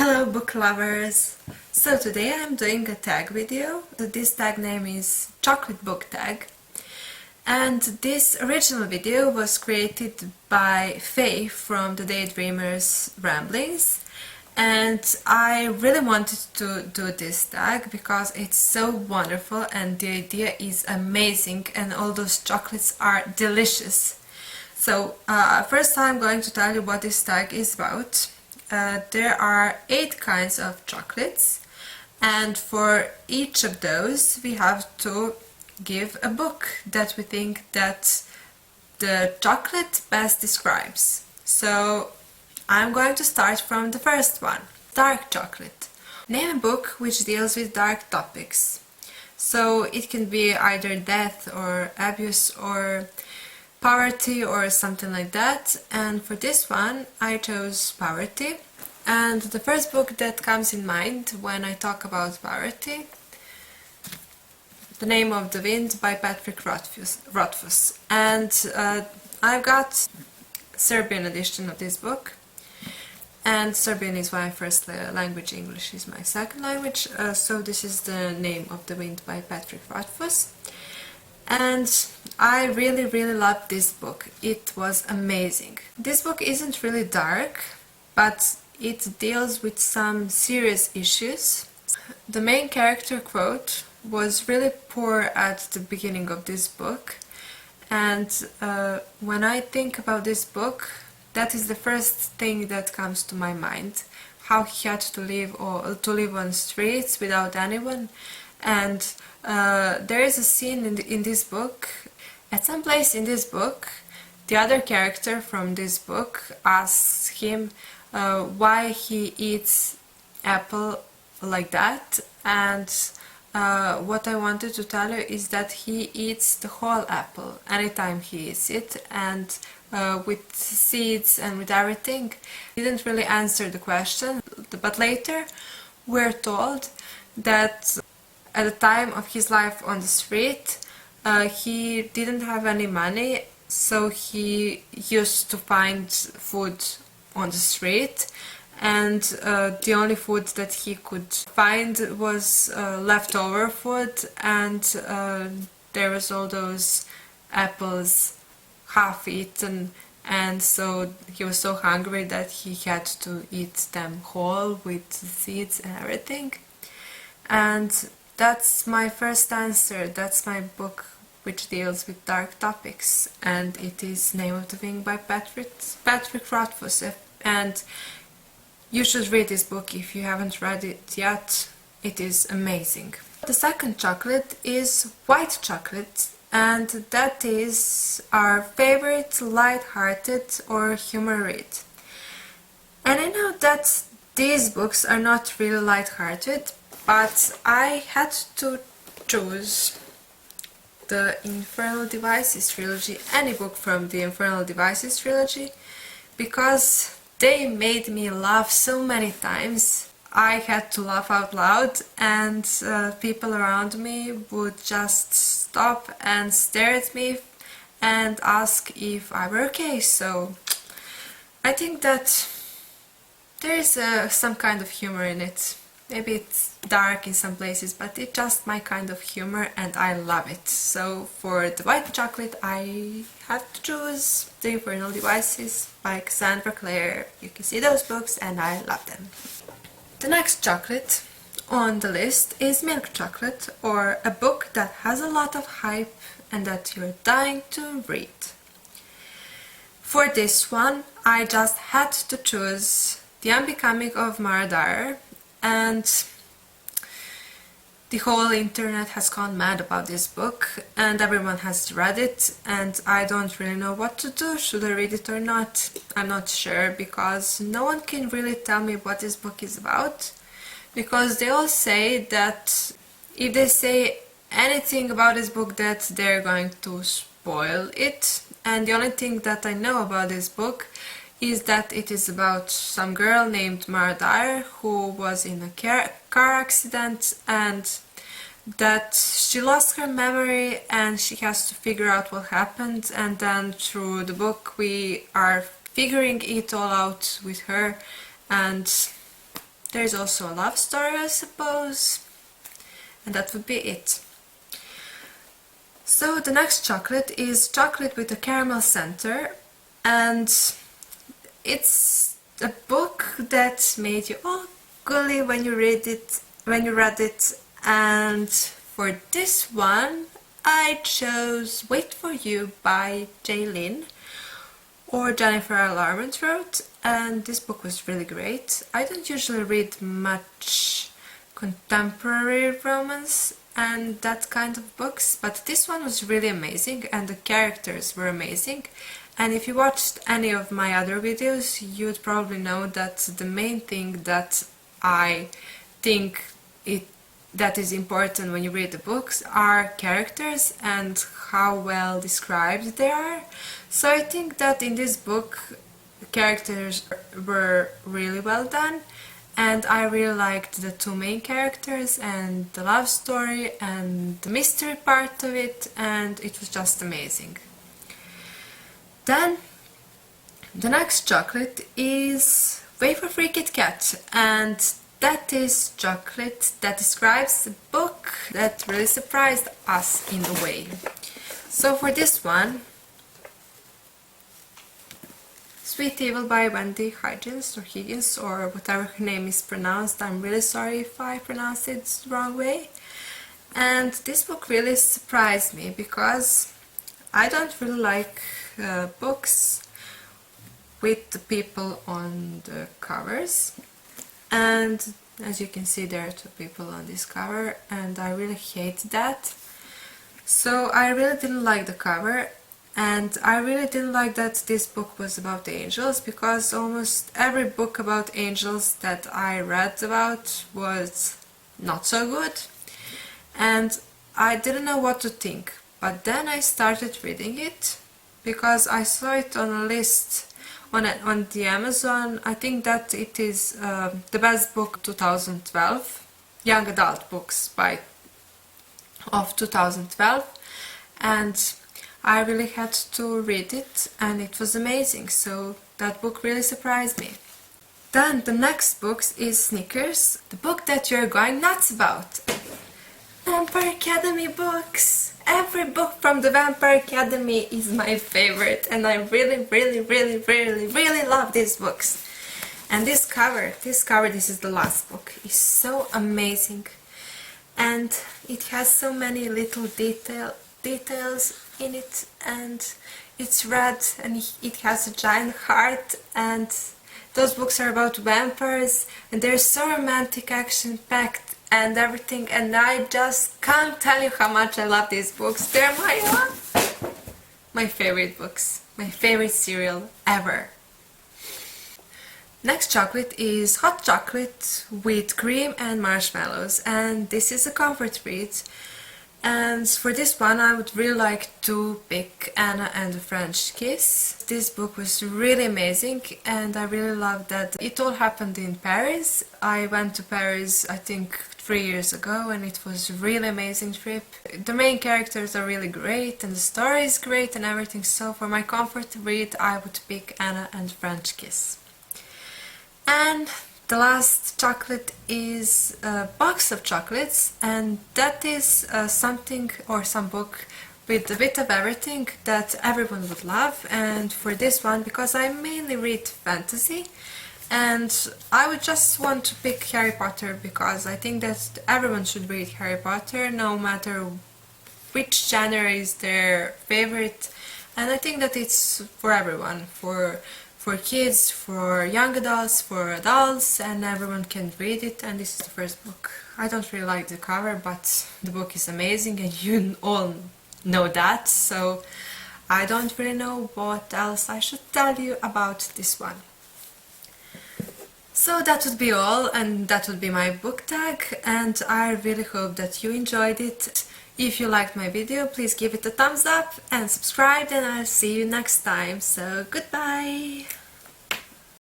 Hello book lovers! So today I'm doing a tag video. This tag name is Chocolate Book Tag, and this original video was created by Faye from the Daydreamers Ramblings, and I really wanted to do this tag because it's so wonderful and the idea is amazing and all those chocolates are delicious. So first I'm going to tell you what this tag is about. There are 8 kinds of chocolates, and for each of those we have to give a book that we think that the chocolate best describes. So I'm going to start from the first one, dark chocolate. Name a book which deals with dark topics. So it can be either death or abuse or poverty or something like that, and for this one I chose poverty. And the first book that comes in mind when I talk about poverty, The Name of the Wind by Patrick Rothfuss. And I've got Serbian edition of this book, and Serbian is my first language, English is my second language, so this is The Name of the Wind by Patrick Rothfuss. And I really loved this book. It was amazing. This book isn't really dark, but it deals with some serious issues. The main character quote was really poor at the beginning of this book, and when I think about this book, that is the first thing that comes to my mind. How he had to live on streets without anyone. And there is a scene in this book. At some place in this book, the other character from this book asks him why he eats apple like that, and what I wanted to tell you is that he eats the whole apple anytime he eats it, and with seeds and with everything. He didn't really answer the question, but later we're told that at the time of his life on the street, he didn't have any money, so he used to find food on the street, and the only food that he could find was leftover food, and there was all those apples half eaten, and so he was so hungry that he had to eat them whole with seeds and everything. And that's my first answer. That's my book which deals with dark topics, and it is Name of the Wind by Patrick Rothfuss. And you should read this book if you haven't read it yet. It is amazing. The second chocolate is white chocolate, and that is our favorite light-hearted or humor read. And I know that these books are not really light-hearted, but I had to choose the Infernal Devices trilogy, any book from the Infernal Devices trilogy, because they made me laugh so many times. I had to laugh out loud, and people around me would just stop and stare at me and ask if I were okay. So I think that there is some kind of humor in it. Maybe it's dark in some places, but it's just my kind of humor and I love it. So for the white chocolate I had to choose The Infernal Devices by Cassandra Clare. You can see those books and I love them. The next chocolate on the list is milk chocolate, or a book that has a lot of hype and that you're dying to read. For this one I just had to choose The Unbecoming of Mara Dyer, and the whole internet has gone mad about this book and everyone has read it, and I don't really know what to do. Should I read it or not? I'm not sure, because no one can really tell me what this book is about, because they all say that if they say anything about this book that they're going to spoil it. And the only thing that I know about this book is that it is about some girl named Mara Dyer who was in a car accident, and that she lost her memory and she has to figure out what happened, and then through the book we are figuring it all out with her, and There's also a love story, I suppose, and that would be it. So the next chocolate is chocolate with a caramel center, and it's a book that made you all gully when you read it. And for this one I chose Wait for You by Jaylin, or Jennifer L. Armentrout, and this book was really great. I don't usually read much contemporary romance and that kind of books, but this one was really amazing and the characters were amazing. And if you watched any of my other videos, you'd probably know that the main thing that I think that is important when you read the books are characters and how well described they are. So I think that in this book the characters were really well done, and I really liked the two main characters and the love story and the mystery part of it, and it was just amazing. Then the next chocolate is Wafer Free Kit Kat, and that is chocolate that describes a book that really surprised us in a way. So for this one, Sweet Evil by Wendy Higgins or whatever her name is pronounced. I'm really sorry if I pronounce it the wrong way. And this book really surprised me because I don't really like books with the people on the covers, and as you can see there are two people on this cover and I really hate that. So I really didn't like the cover, and I really didn't like that this book was about angels, because almost every book about angels that I read about was not so good and I didn't know what to think. But then I started reading it because I saw it on a list on the Amazon. I think that it is the best book 2012, young adult books of 2012, and I really had to read it and it was amazing, so that book really surprised me. Then the next book is Snickers, the book that you're going nuts about. Vampire Academy books! Every book from the Vampire Academy is my favorite, and I really love these books. And this cover, this is the last book, is so amazing, and it has so many little details in it, and it's red and it has a giant heart, and those books are about vampires and they're so romantic, action-packed and everything, and I just can't tell you how much I love these books. They're my favorite books, my favorite cereal ever. Next chocolate is hot chocolate with cream and marshmallows, and this is a comfort read. And for this one I would really like to pick Anna and the French Kiss. This book was really amazing and I really loved that it all happened in Paris. I went to Paris I think 3 years ago and it was a really amazing trip. The main characters are really great and the story is great and everything, so for my comfort read I would pick Anna and the French Kiss. And the last chocolate is a box of chocolates, and that is something or some book with a bit of everything that everyone would love. And for this one, because I mainly read fantasy, and I would just want to pick Harry Potter because I think that everyone should read Harry Potter no matter which genre is their favorite, and I think that it's for everyone, for kids, for young adults, for adults, and everyone can read it. And this is the first book. I don't really like the cover, but the book is amazing and you all know that, so I don't really know what else I should tell you about this one. So that would be all, and that would be my book tag, and I really hope that you enjoyed it. If you liked my video, please give it a thumbs up and subscribe, and I'll see you next time. So goodbye!